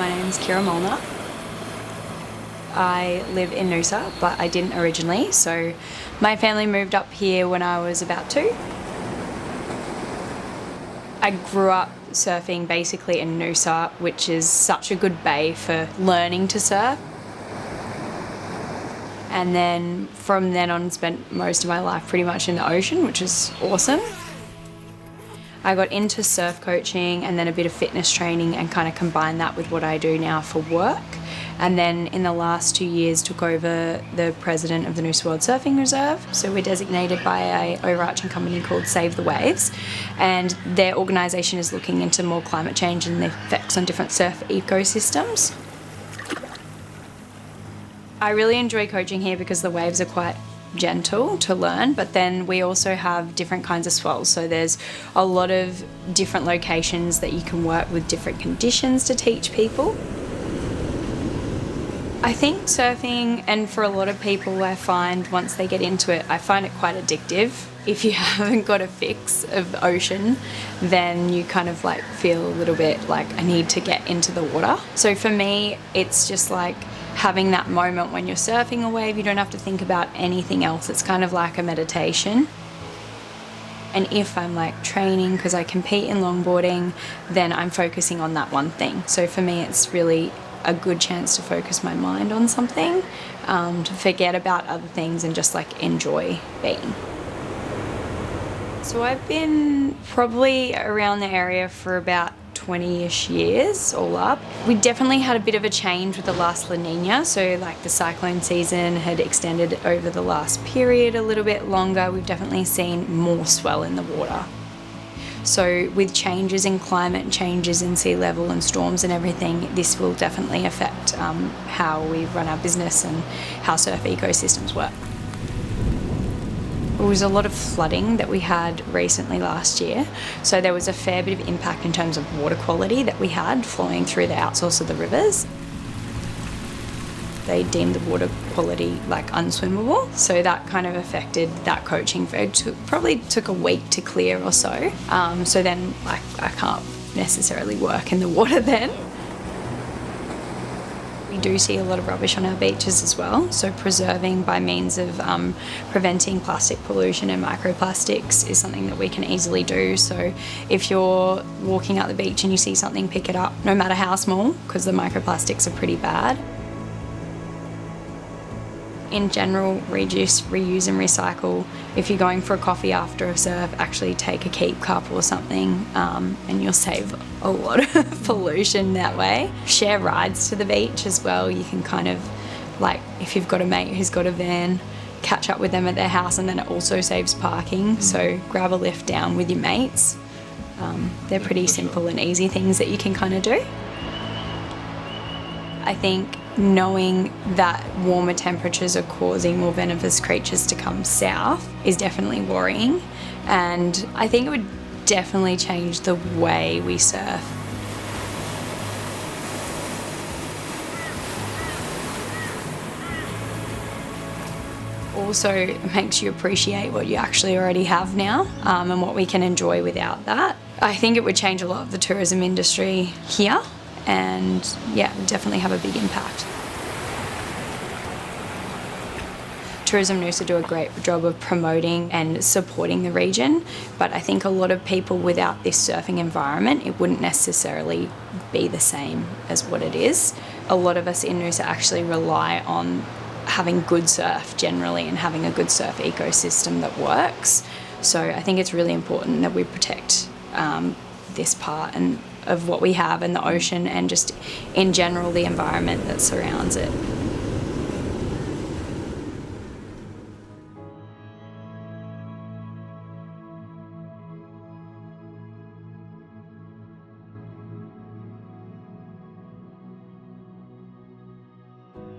My name's Kirra Molnar. I live in Noosa, but I didn't originally, so my family moved up here when I was about 2. I grew up surfing basically in Noosa, which is such a good bay for learning to surf. And then from then on spent most of my life pretty much in the ocean, which is awesome. I got into surf coaching and then a bit of fitness training and kind of combined that with what I do now for work. And then in the last 2 years took over the president of the Noosa World Surfing Reserve. So we're designated by an overarching company called Save the Waves, and their organisation is looking into more climate change and the effects on different surf ecosystems. I really enjoy coaching here because the waves are quite gentle to learn, but then we also have different kinds of swells, so there's a lot of different locations that you can work with different conditions to teach people. I think surfing, and for a lot of people I find once they get into it, I find it quite addictive. If you haven't got a fix of ocean, then you kind of like feel a little bit like I need to get into the water. So for me, it's just like having that moment when you're surfing a wave, you don't have to think about anything else. It's kind of like a meditation. And if I'm like training, because I compete in longboarding, then I'm focusing on that one thing. So for me, it's really a good chance to focus my mind on something, to forget about other things and just like enjoy being. So I've been probably around the area for about 20-ish years all up. We definitely had a bit of a change with the last La Nina, so like the cyclone season had extended over the last period a little bit longer. We've definitely seen more swell in the water. So with changes in climate, changes in sea level and storms and everything, this will definitely affect how we run our business and how surf ecosystems work. There was a lot of flooding that we had recently last year, so there was a fair bit of impact in terms of water quality that we had flowing through the outsource of the rivers. They deemed the water quality like unswimmable, so that kind of affected that coaching. It probably took a week to clear or so. So then like I can't necessarily work in the water then. We do see a lot of rubbish on our beaches as well, so preserving by means of preventing plastic pollution and microplastics is something that we can easily do. So if you're walking out the beach and you see something, pick it up, no matter how small, because the microplastics are pretty bad. In general, reduce, reuse and recycle. If you're going for a coffee after a surf, actually take a keep cup or something, and you'll save a lot of pollution that way. Share rides to the beach as well. You can kind of, like, if you've got a mate who's got a van, catch up with them at their house, and then it also saves parking. So grab a lift down with your mates. They're pretty simple and easy things that you can kind of do. I think knowing that warmer temperatures are causing more venomous creatures to come south is definitely worrying, and I think it would definitely change the way we surf. Also, it makes you appreciate what you actually already have now, and what we can enjoy without that. I think it would change a lot of the tourism industry here, and yeah, definitely have a big impact. Tourism Noosa do a great job of promoting and supporting the region, but I think a lot of people without this surfing environment, it wouldn't necessarily be the same as what it is. A lot of us in Noosa actually rely on having good surf generally and having a good surf ecosystem that works. So I think it's really important that we protect this part and of what we have in the ocean, and just in general the environment that surrounds it.